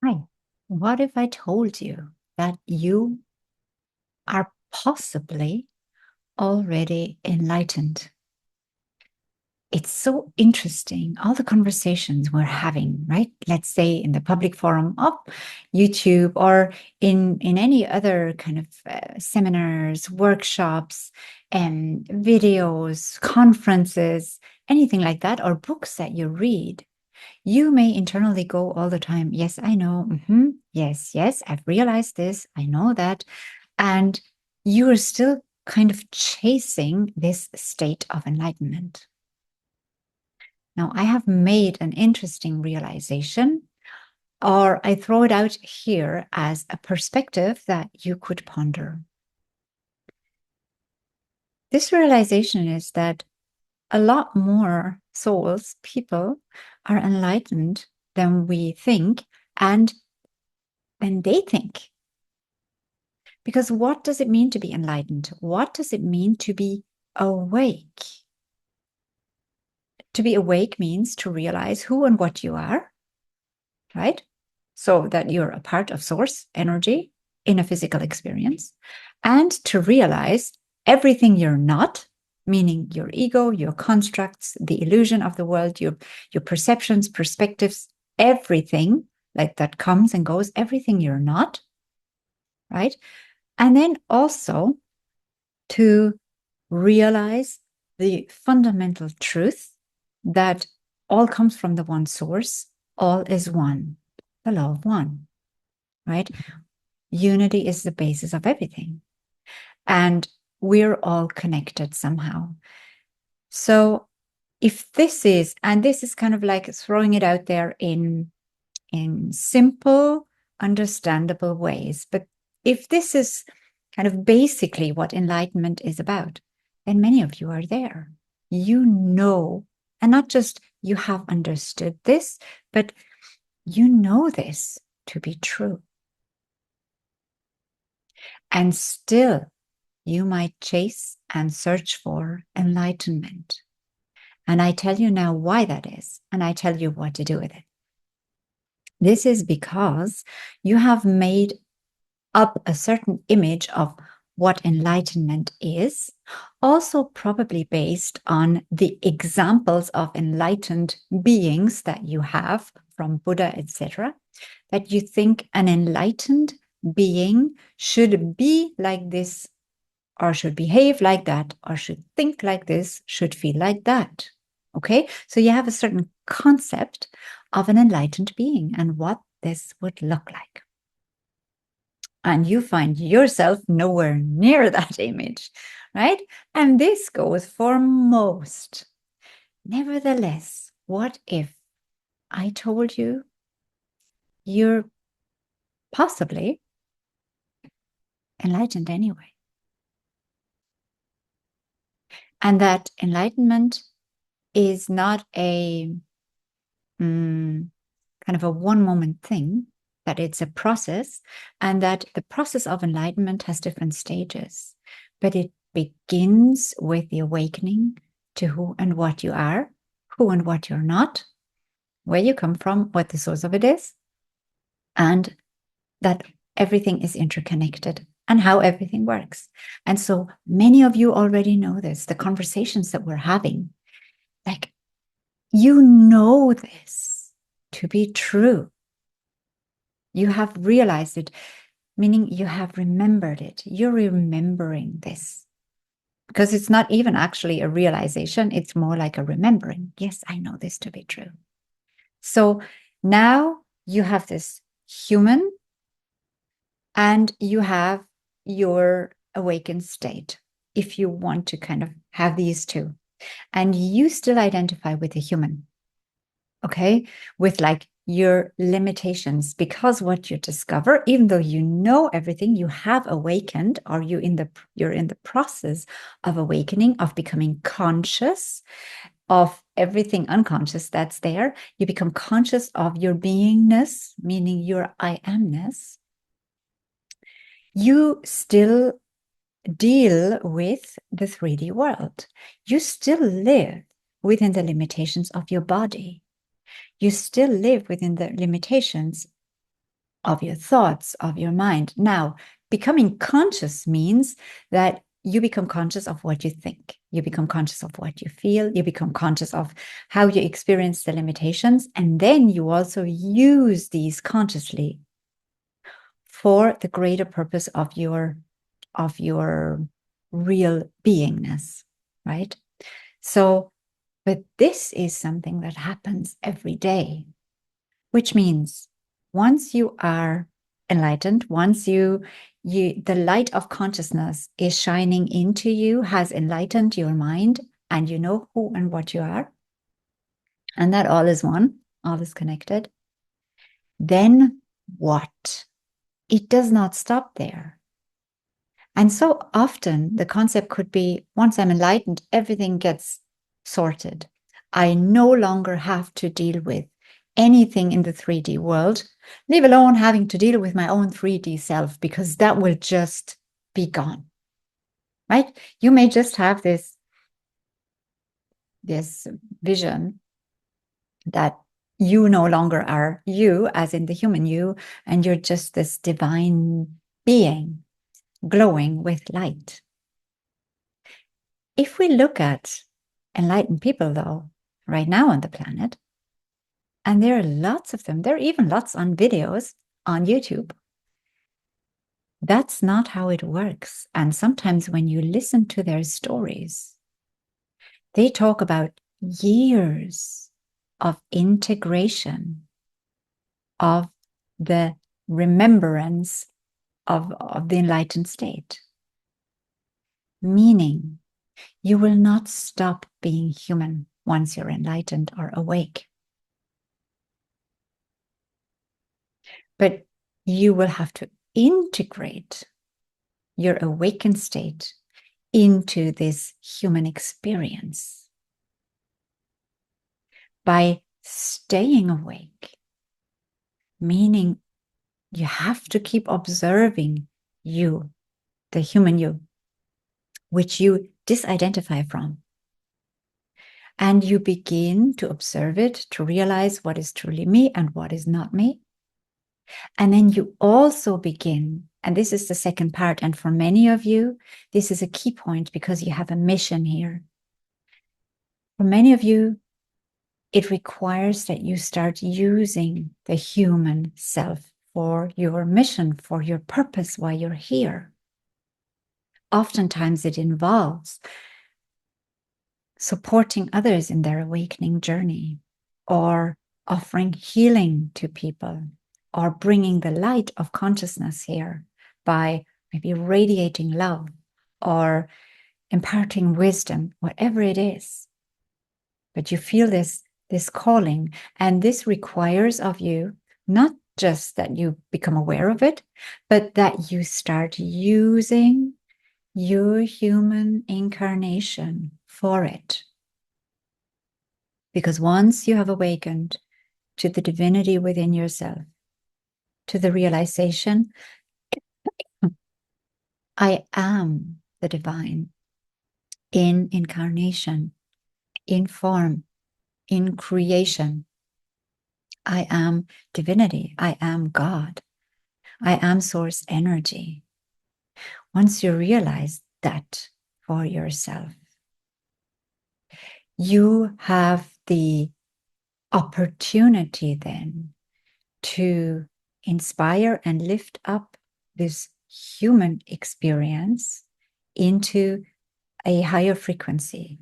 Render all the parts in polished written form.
Hi, what if I told you that you are possibly already enlightened? It's so interesting, all the conversations we're having, right? Let's say in the public forum of YouTube or in any other kind of seminars, workshops, and videos, conferences, anything like that, or books that you read. You may internally go all the time, yes, I know. Yes, yes, I've realized this. I know that. And you are still kind of chasing this state of enlightenment. Now, I have made an interesting realization, or I throw it out here as a perspective that you could ponder. This realization is that a lot more souls, people, are enlightened than we think and than they think. Because what does it mean to be enlightened? What does it mean to be awake? To be awake means to realize who and what you are, right? So that you're a part of source energy in a physical experience, and to realize everything you're not, meaning your ego, your constructs, the illusion of the world, your perceptions, perspectives, everything like that comes and goes, everything you're not, right? And then also to realize the fundamental truth that all comes from the one source, all is one, the law of one, right? Unity is the basis of everything. And we're all connected somehow. So if this is, and this is kind of like throwing it out there in simple, understandable ways, but if this is kind of basically what enlightenment is about, then many of you are there. You know, and not just you have understood this, but you know this to be true. And still, you might chase and search for enlightenment. And I tell you now why that is, and I tell you what to do with it. This is because you have made up a certain image of what enlightenment is, also probably based on the examples of enlightened beings that you have from Buddha, etc., that you think an enlightened being should be like this, or should behave like that, or should think like this, should feel like that. Okay, so you have a certain concept of an enlightened being and what this would look like. And you find yourself nowhere near that image, right? And this goes for most. Nevertheless, what if I told you you're possibly enlightened anyway? And that enlightenment is not a kind of a one moment thing, that it's a process, and that the process of enlightenment has different stages, but it begins with the awakening to who and what you are, who and what you're not, where you come from, what the source of it is, and that everything is interconnected and how everything works. And so many of you already know this, the conversations that we're having, like, you know this to be true. You have realized it, meaning you have remembered it. You're remembering this because it's not even actually a realization. It's more like a remembering. Yes, I know this to be true. So now you have this human and you have your awakened state, if you want to kind of have these two. And you still identify with the human, okay, with like your limitations, because what you discover, even though you know everything, you have awakened, or you're in the process of awakening, of becoming conscious of everything unconscious that's there. You become conscious of your beingness, meaning your I amness. You still deal with the 3D world. You still live within the limitations of your body. You still live within the limitations of your thoughts, of your mind. Now, becoming conscious means that you become conscious of what you think. You become conscious of what you feel. You become conscious of how you experience the limitations. And then you also use these consciously for the greater purpose of your real beingness, right? So, but this is something that happens every day, which means once you are enlightened, once the light of consciousness is shining into you, has enlightened your mind, and you know who and what you are, and that all is one, all is connected, then what? It does not stop there. And so often the concept could be, once I'm enlightened, everything gets sorted. I no longer have to deal with anything in the 3D world, leave alone having to deal with my own 3D self, because that will just be gone, right? You may just have this vision that you no longer are you, as in the human you, and you're just this divine being glowing with light. If we look at enlightened people, though, right now on the planet, and there are lots of them, there are even lots on videos on YouTube, that's not how it works. And sometimes when you listen to their stories, they talk about years of integration, of the remembrance of the enlightened state. Meaning, you will not stop being human once you're enlightened or awake. But you will have to integrate your awakened state into this human experience by staying awake, meaning you have to keep observing you, the human you, which you disidentify from. And you begin to observe it, to realize what is truly me and what is not me. And then you also begin, and this is the second part, and for many of you, this is a key point because you have a mission here. For many of you, it requires that you start using the human self for your mission, for your purpose, why you're here. Oftentimes it involves supporting others in their awakening journey, or offering healing to people, or bringing the light of consciousness here by maybe radiating love or imparting wisdom, whatever it is. But you feel this calling, and this requires of you not just that you become aware of it, but that you start using your human incarnation for it. Because once you have awakened to the divinity within yourself, to the realization, I am the divine in incarnation, in form, in creation. I am divinity. I am God. I am source energy. Once you realize that for yourself, you have the opportunity then to inspire and lift up this human experience into a higher frequency.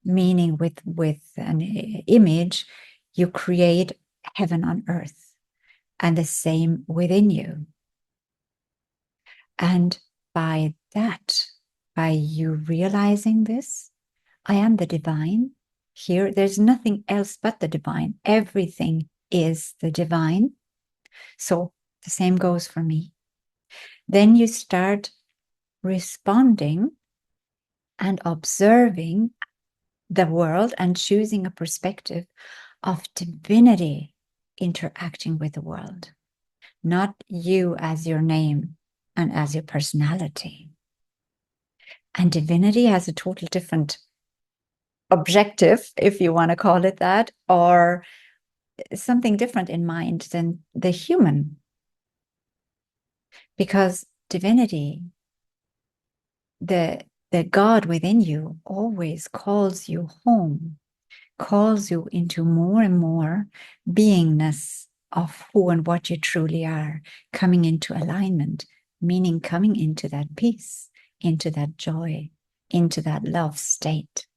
Meaning with an image, you create heaven on earth, and the same within you. And by that, by you realizing this, I am the divine. Here, there's nothing else but the divine. Everything is the divine. So the same goes for me. Then you start responding and observing the world and choosing a perspective of divinity interacting with the world, not you as your name and as your personality. And divinity has a total different objective, if you want to call it that, or something different in mind than the human. Because divinity, the God within you, always calls you home, calls you into more and more beingness of who and what you truly are, coming into alignment, meaning coming into that peace, into that joy, into that love state.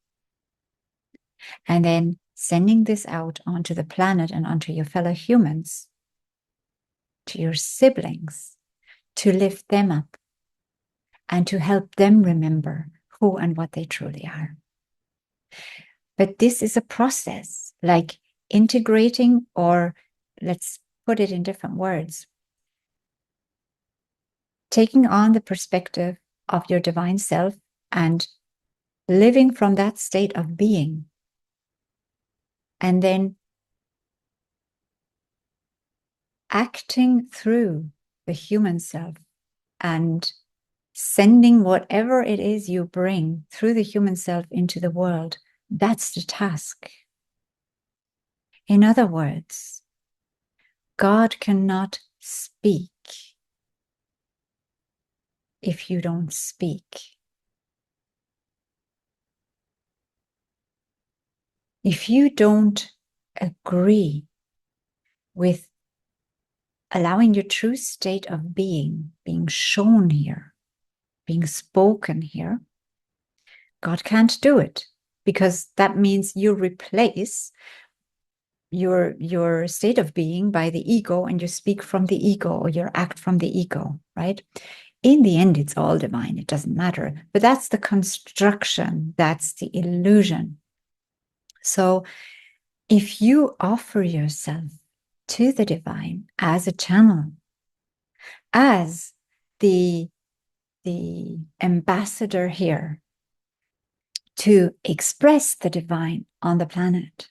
And then sending this out onto the planet and onto your fellow humans, to your siblings, to lift them up and to help them remember who and what they truly are. But this is a process, like integrating, or let's put it in different words, taking on the perspective of your divine self and living from that state of being, and then acting through the human self and sending whatever it is you bring through the human self into the world. That's the task. In other words, God cannot speak if you don't speak. If you don't agree with allowing your true state of being shown here, being spoken here, God can't do it, because that means you replace your state of being by the ego, and you speak from the ego, or you act from the ego, right? In the end, it's all divine. It doesn't matter. But that's the construction. That's the illusion. So if you offer yourself to the divine as a channel, as the ambassador here to express the divine on the planet,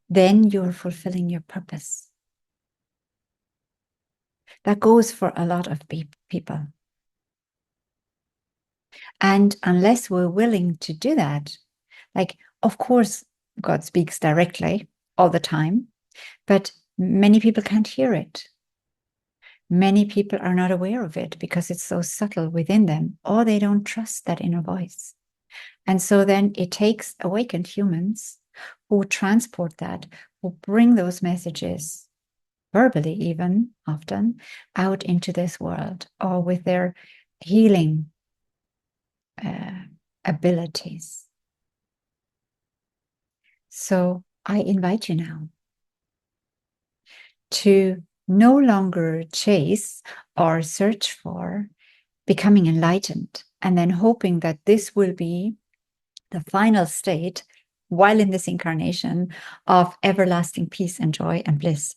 then you're fulfilling your purpose. That goes for a lot of people. And unless we're willing to do that, like, of course, God speaks directly all the time, but many people can't hear it. Many people are not aware of it because it's so subtle within them, or they don't trust that inner voice. And so then it takes awakened humans who transport that, who bring those messages, verbally even often, out into this world, or with their healing abilities. So I invite you now to no longer chase or search for becoming enlightened and then hoping that this will be the final state while in this incarnation of everlasting peace and joy and bliss.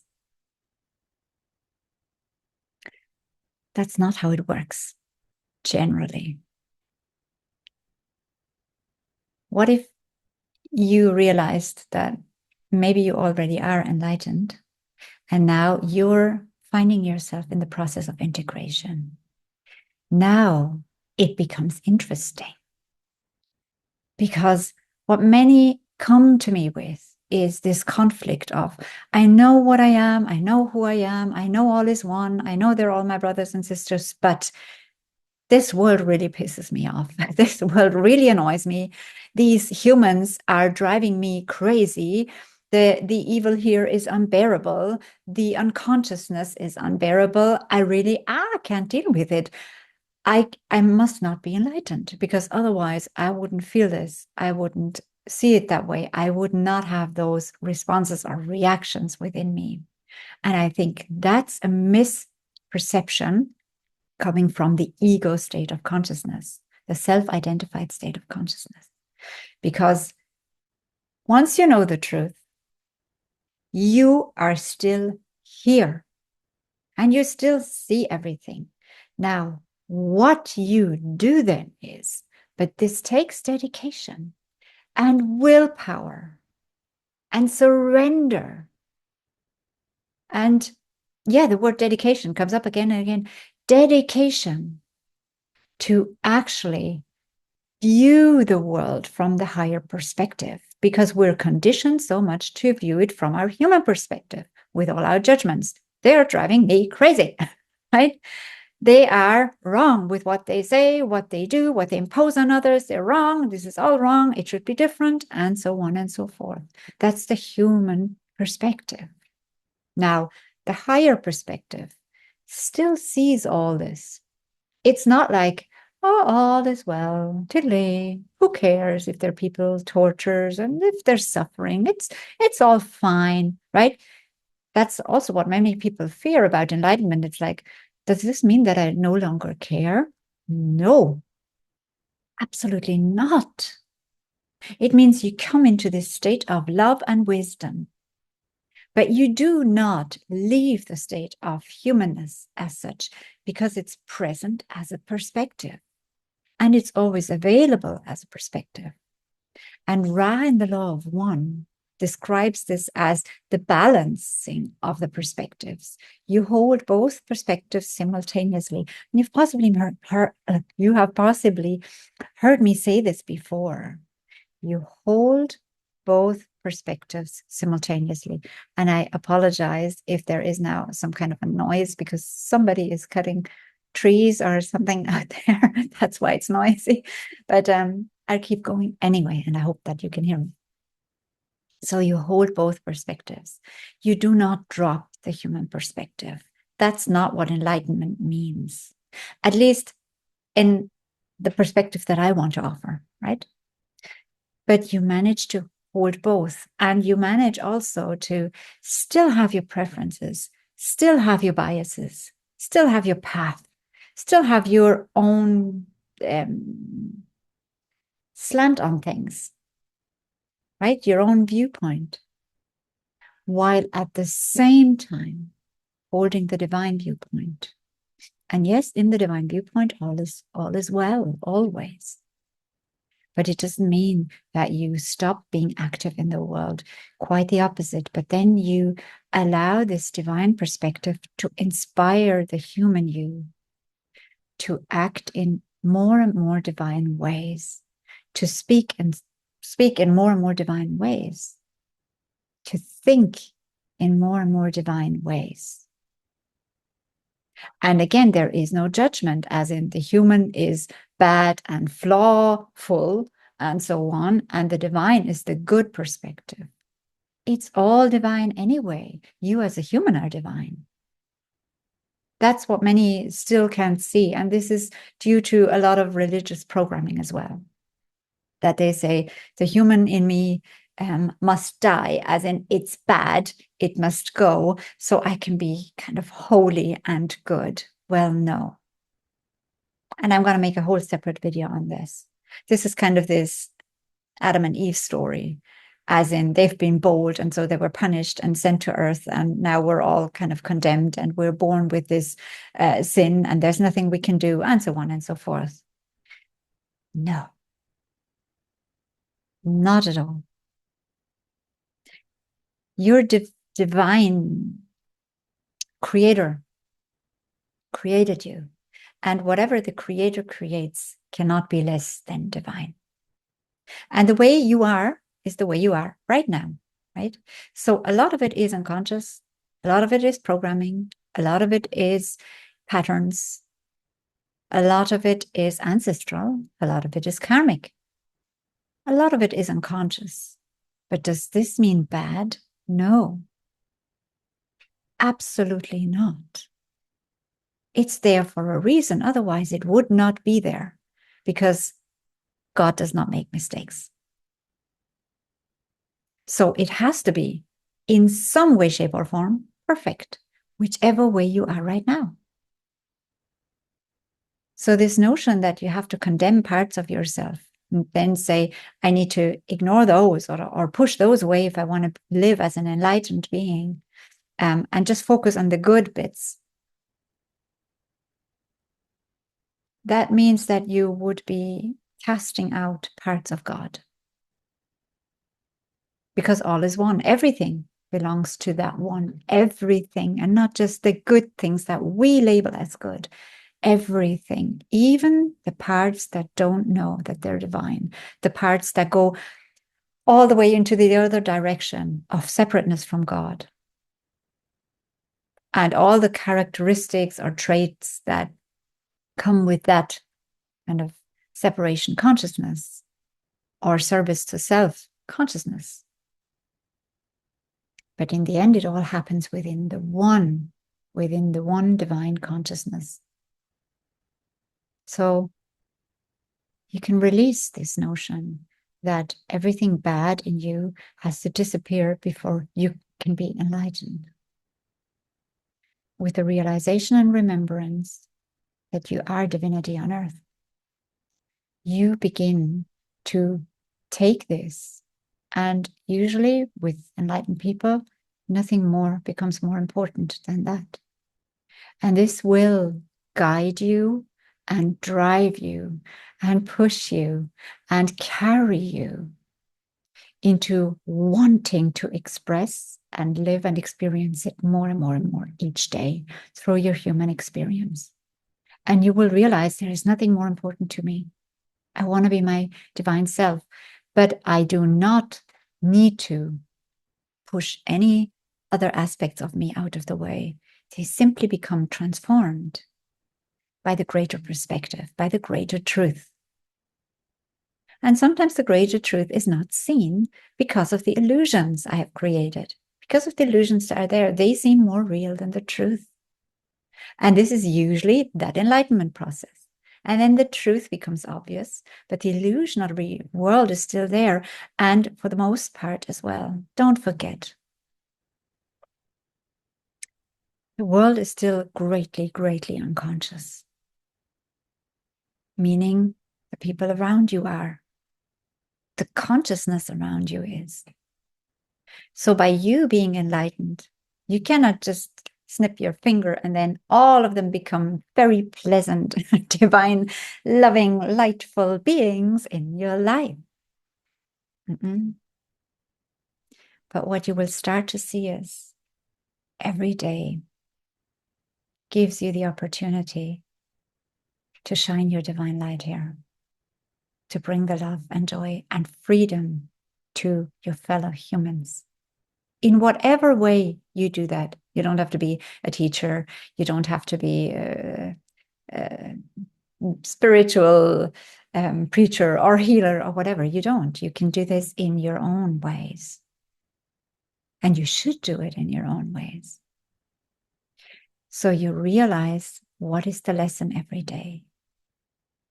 That's not how it works, generally. What if you realized that maybe you already are enlightened, and now you're finding yourself in the process of integration? Now it becomes interesting, because what many come to me with is this conflict of, I know what I am, I know who I am, I know all is one, I know they're all my brothers and sisters, but this world really pisses me off. This world really annoys me. These humans are driving me crazy. The evil here is unbearable. The unconsciousness is unbearable. I can't deal with it. I must not be enlightened, because otherwise I wouldn't feel this. I wouldn't see it that way. I would not have those responses or reactions within me. And I think that's a misperception coming from the ego state of consciousness, the self-identified state of consciousness. Because once you know the truth, you are still here and you still see everything. Now, what you do then is, but this takes dedication and willpower and surrender. And yeah, the word dedication comes up again and again. Dedication to actually view the world from the higher perspective, because we're conditioned so much to view it from our human perspective with all our judgments. They're driving me crazy, right? They are wrong with what they say, what they do, what they impose on others. They're wrong. This is all wrong. It should be different, and so on and so forth. That's the human perspective. Now, the higher perspective still sees all this. It's not like, oh, all is well, tiddly. Who cares if there are people tortures and if there's suffering? It's all fine, right? That's also what many people fear about enlightenment. It's like, does this mean that I no longer care? No, absolutely not. It means you come into this state of love and wisdom, but you do not leave the state of humanness as such, because it's present as a perspective, and it's always available as a perspective. And Ra in the Law of One describes this as the balancing of the perspectives. You hold both perspectives simultaneously. And you've possibly heard me say this before. You hold both perspectives simultaneously. And I apologize if there is now some kind of a noise because somebody is cutting trees or something out there. That's why it's noisy. But I'll keep going anyway, and I hope that you can hear me. So you hold both perspectives. You do not drop the human perspective. That's not what enlightenment means, at least in the perspective that I want to offer, right? But you manage to hold both, and you manage also to still have your preferences, still have your biases, still have your path, still have your own slant on things, right? Your own viewpoint, while at the same time holding the divine viewpoint. And yes, in the divine viewpoint, all is well, always. But it doesn't mean that you stop being active in the world. Quite the opposite. But then you allow this divine perspective to inspire the human you to act in more and more divine ways, to speak in more and more divine ways, to think in more and more divine ways. And again, there is no judgment, as in the human is bad and flawful and so on, and the divine is the good perspective. It's all divine anyway. You as a human are divine. That's what many still can't see. And this is due to a lot of religious programming as well. That they say the human in me must die, as in it's bad, it must go, so I can be kind of holy and good. Well, no. And I'm going to make a whole separate video on this. This is kind of this Adam and Eve story, as in they've been bold, and so they were punished and sent to earth, and now we're all kind of condemned, and we're born with this sin, and there's nothing we can do, and so on and so forth. No. Not at all. Your divine creator created you. And whatever the creator creates cannot be less than divine. And the way you are is the way you are right now, right? So a lot of it is unconscious. A lot of it is programming. A lot of it is patterns. A lot of it is ancestral. A lot of it is karmic. A lot of it is unconscious. But does this mean bad? No, absolutely not. It's there for a reason. Otherwise, it would not be there, because God does not make mistakes. So it has to be, in some way, shape, or form, perfect, whichever way you are right now. So this notion that you have to condemn parts of yourself and then say, I need to ignore those or push those away if I want to live as an enlightened being, and just focus on the good bits. That means that you would be casting out parts of God. Because all is one. Everything belongs to that one. Everything, and not just the good things that we label as good. Everything, even the parts that don't know that they're divine, the parts that go, all the way into the other direction of separateness from God. And all the characteristics or traits that come with that kind of separation consciousness or service to self consciousness. But in the end, it all happens within the one divine consciousness. So you can release this notion that everything bad in you has to disappear before you can be enlightened. With the realization and remembrance that you are divinity on earth, you begin to take this. And usually with enlightened people, nothing more becomes more important than that. And this will guide you and drive you and push you and carry you into wanting to express and live and experience it more and more and more each day through your human experience. And you will realize there is nothing more important to me. I want to be my divine self, but I do not need to push any other aspects of me out of the way. They simply become transformed by the greater perspective, by the greater truth. And sometimes the greater truth is not seen because of the illusions I have created. Because of the illusions that are there, they seem more real than the truth. And this is usually that enlightenment process. And then the truth becomes obvious, but the illusion of the world is still there. And for the most part as well, don't forget, the world is still greatly, greatly unconscious. Meaning the people around you are. The consciousness around you is. So by you being enlightened, you cannot just snip your finger and then all of them become very pleasant, divine, loving, lightful beings in your life. But what you will start to see is every day gives you the opportunity to shine your divine light here, to bring the love and joy and freedom to your fellow humans. In whatever way you do that, you don't have to be a teacher, you don't have to be a spiritual preacher or healer or whatever. You don't. You can do this in your own ways. And you should do it in your own ways. So you realize, what is the lesson every day?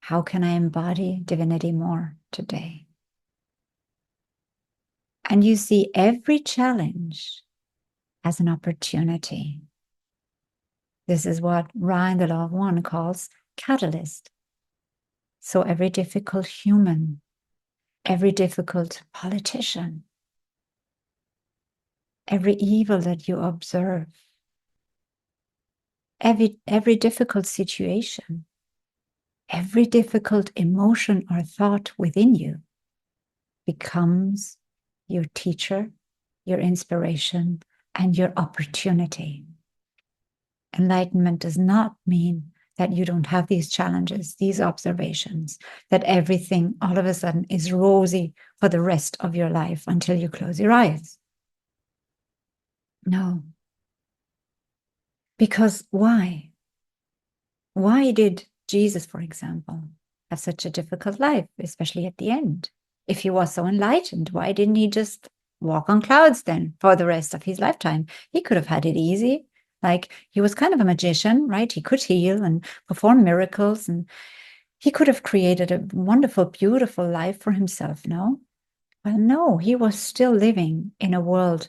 How can I embody divinity more today? And you see every challenge as an opportunity. This is what Ra in the Law of One calls catalyst. So every difficult human, every difficult politician, every evil that you observe, every difficult situation, every difficult emotion or thought within you becomes your teacher, your inspiration, and your opportunity. Enlightenment does not mean that you don't have these challenges, these observations, that everything all of a sudden is rosy for the rest of your life until you close your eyes. No. Because why? Why did Jesus, for example, have such a difficult life, especially at the end? If he was so enlightened, why didn't he just walk on clouds then for the rest of his lifetime? He could have had it easy. Like, he was kind of a magician, right? He could heal and perform miracles, and he could have created a wonderful, beautiful life for himself, no? Well, no, he was still living in a world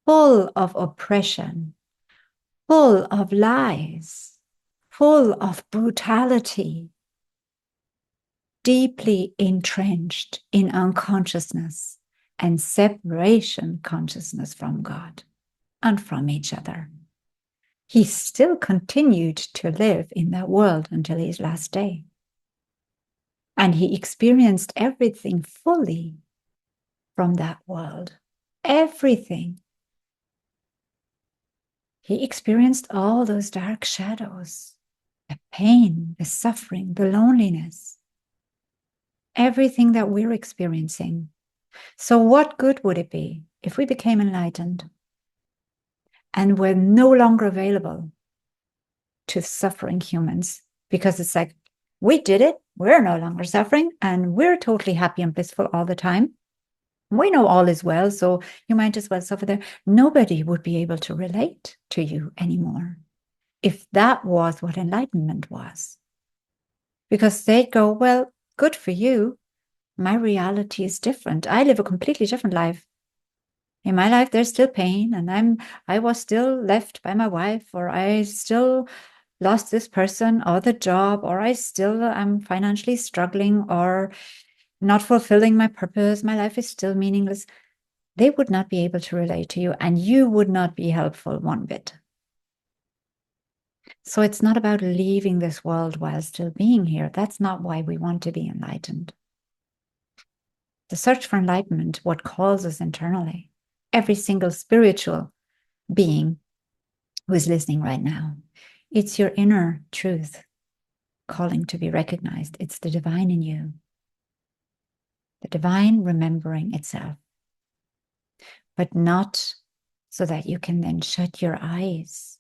full of oppression, full of lies, full of brutality, deeply entrenched in unconsciousness and separation consciousness from God and from each other. He still continued to live in that world until his last day. And he experienced everything fully from that world. Everything. He experienced all those dark shadows, the pain, the suffering, the loneliness, everything that we're experiencing So what good would it be if we became enlightened and were no longer available to suffering humans? Because it's like, we did it, we're no longer suffering, and we're totally happy and blissful all the time. We know all is well, so you might as well suffer there. Nobody would be able to relate to you anymore if that was what enlightenment was. Because they'd go, well, good for you. My reality is different. I live a completely different life. In my life, there's still pain, and I was still left by my wife, or I still lost this person or the job, or I still am financially struggling or not fulfilling my purpose. My life is still meaningless. They would not be able to relate to you, and you would not be helpful one bit. So it's not about leaving this world while still being here. That's not why we want to be enlightened. The search for enlightenment, what calls us internally, every single spiritual being who is listening right now, it's your inner truth calling to be recognized. It's the divine in you, the divine remembering itself, but not so that you can then shut your eyes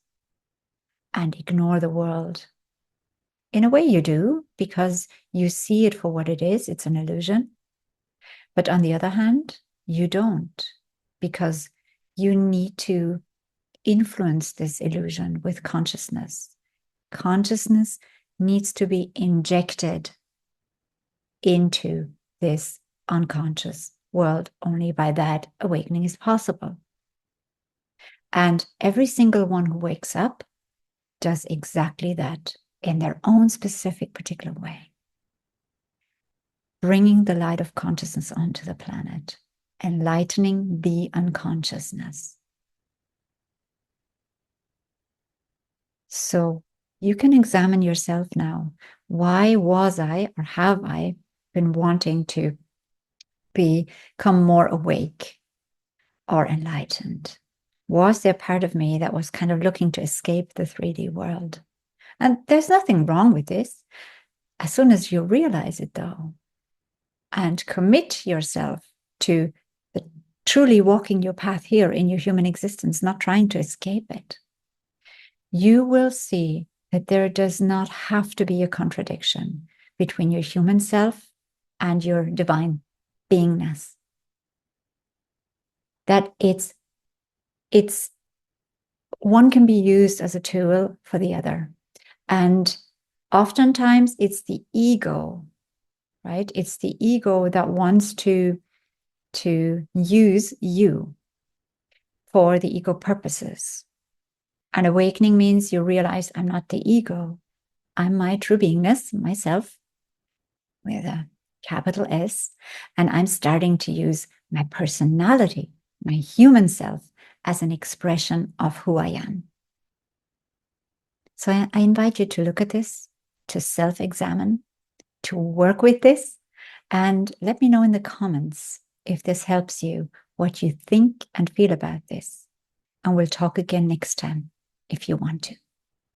and ignore the world. In a way you do, because you see it for what it is. It's an illusion. But on the other hand, you don't, because you need to influence this illusion with consciousness. Consciousness needs to be injected into this unconscious world. Only by that awakening is possible. And every single one who wakes up does exactly that in their own specific, particular way. Bringing the light of consciousness onto the planet, enlightening the unconsciousness. So you can examine yourself now. Why was I, or have I been wanting to become more awake or enlightened? Was there part of me that was kind of looking to escape the 3D world? And there's nothing wrong with this. As soon as you realize it, though, and commit yourself to truly walking your path here in your human existence, not trying to escape it, you will see that there does not have to be a contradiction between your human self and your divine beingness. That it's one can be used as a tool for the other. And oftentimes it's the ego, right? It's the ego that wants to use you for the ego purposes. And awakening means you realize I'm not the ego. I'm my true beingness, myself, with a capital S. And I'm starting to use my personality, my human self, as an expression of who I am. So I invite you to look at this, to self-examine, to work with this, and let me know in the comments if this helps you, what you think and feel about this. And we'll talk again next time if you want to.